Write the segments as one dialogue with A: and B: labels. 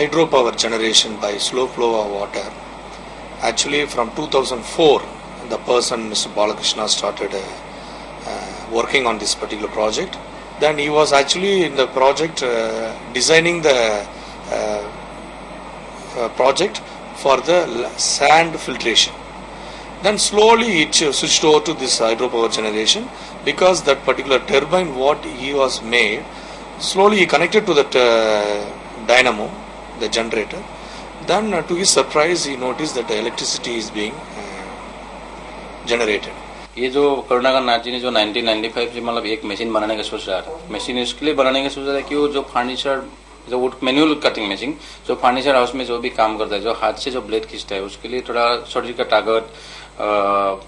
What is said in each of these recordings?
A: hydropower generation by slow flow of water. Actually, from 2004, the person, Mr. Balakrishna, started working on this particular project. Then he was actually in the project designing the project for the sand filtration. Then slowly it switched over to this hydropower generation, because that particular turbine what he was made, slowly he connected to that dynamo, the generator. Then to his surprise he noticed that the electricity is being generated.
B: ये जो करुणाकर नाथ जी ने जो 1995 से मतलब एक machine बनाने का सोच रहा था, मशीन इसके लिए बनाने का सोच रहा था कि वो जो फर्नीचर, जो वुड मैनुअल कटिंग मशीन, जो फर्नीचर हाउस में जो भी काम करता है, जो हाथ से जो ब्लेड खींचता है, उसके लिए थोड़ा शरीर का ताकत,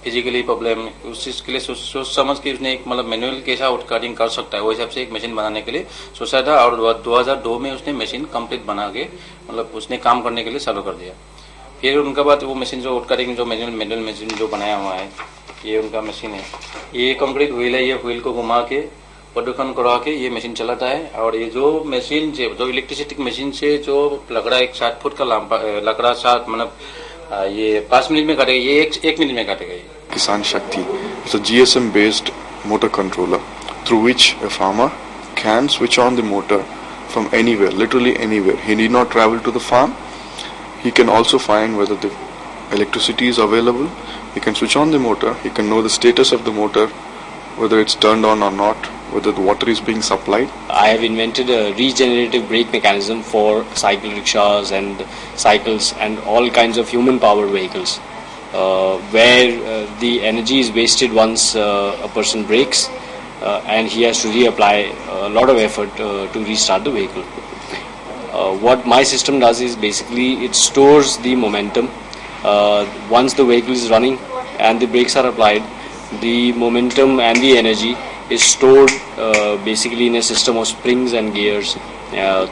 B: फिजिकली प्रॉब्लम, उस चीज के लिए सोच समझ के उसने एक मतलब मैनुअल कैसा वुड कटिंग कर सकता है वो हिसाब से एक मशीन बनाने के लिए सोचा था। और 2002 में उसने मशीन कंप्लीट बना के मतलब उसने काम करने के लिए चालू कर दिया। फिर उनके बाद वो मशीन जो वुड कटिंग जो मैनुअल मशीन जो बनाया हुआ है, ये उनका मशीन है। ये कंक्रीट व्हील है, ये व्हील को घुमा के प्रदूषण करा के ये मशीन चलाता है। और ये जो मशीन से जो इलेक्ट्रिसिटी मशीन से जो लकड़ा एक 60 फुट का लकड़ा 7 मतलब ये 5 मिनट में काटेगा, ये एक मिनट में काटेगा। ये
C: Kisan Shakti is a GSM based motor controller through which a farmer can switch on the motor from anywhere, literally anywhere. He need not travel to the farm. He can also find whether the electricity is available. He can switch on the motor. He can know the status of the motor, whether it's turned on or not, whether the water is being supplied.
D: I have invented a regenerative brake mechanism for cycle rickshaws and cycles and all kinds of human powered vehicles, where the energy is wasted once a person brakes and he has to reapply a lot of effort to restart the vehicle. What my system does is basically it stores the momentum. Once the vehicle is running and the brakes are applied, the momentum and the energy is stored basically in a system of springs and gears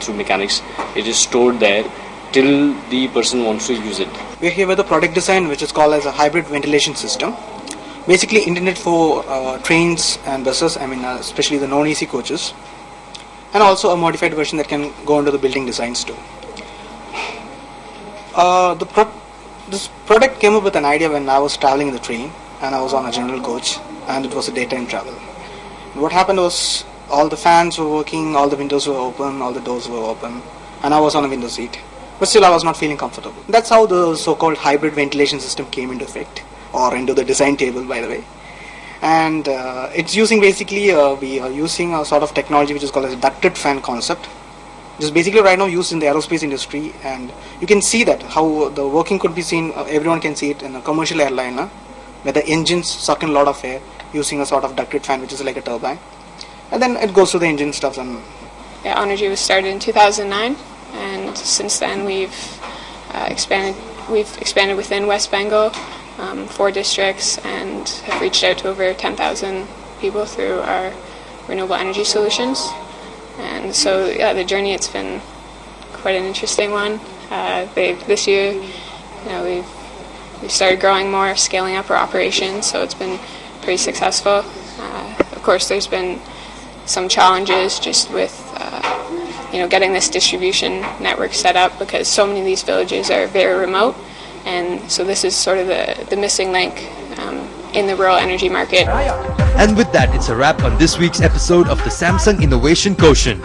D: through mechanics. It is stored there till the person wants to use it.
E: We are here with a product design which is called as a hybrid ventilation system. Basically intended for trains and buses, especially the non-AC coaches, and also a modified version that can go into the building designs too. This product came up with an idea when I was traveling in the train and I was on a general coach and it was a daytime travel. What happened was all the fans were working, all the windows were open, all the doors were open, and I was on a window seat. But still I was not feeling comfortable. That's how the so-called hybrid ventilation system came into effect, or into the design table by the way. And it's using basically, we are using a sort of technology which is called as a ducted fan concept. This is basically right now used in the aerospace industry, and you can see that how the working could be seen, everyone can see it in a commercial airliner, where the engines suck in a lot of air using a sort of ducted fan which is like a turbine, and then it goes to the engine stuff. And
F: Onergy was started in 2009, and since then we've expanded within West Bengal, 4 districts, and have reached out to over 10,000 people through our renewable energy solutions. And so the journey, it's been quite an interesting one. This year, we've started growing more, scaling up our operations, so it's been pretty successful. Of course, there's been some challenges just with getting this distribution network set up, because so many of these villages are very remote, and so this is sort of the missing link in the rural energy market.
G: And with that, it's a wrap on this week's episode of the Samsung Innovation Quotient.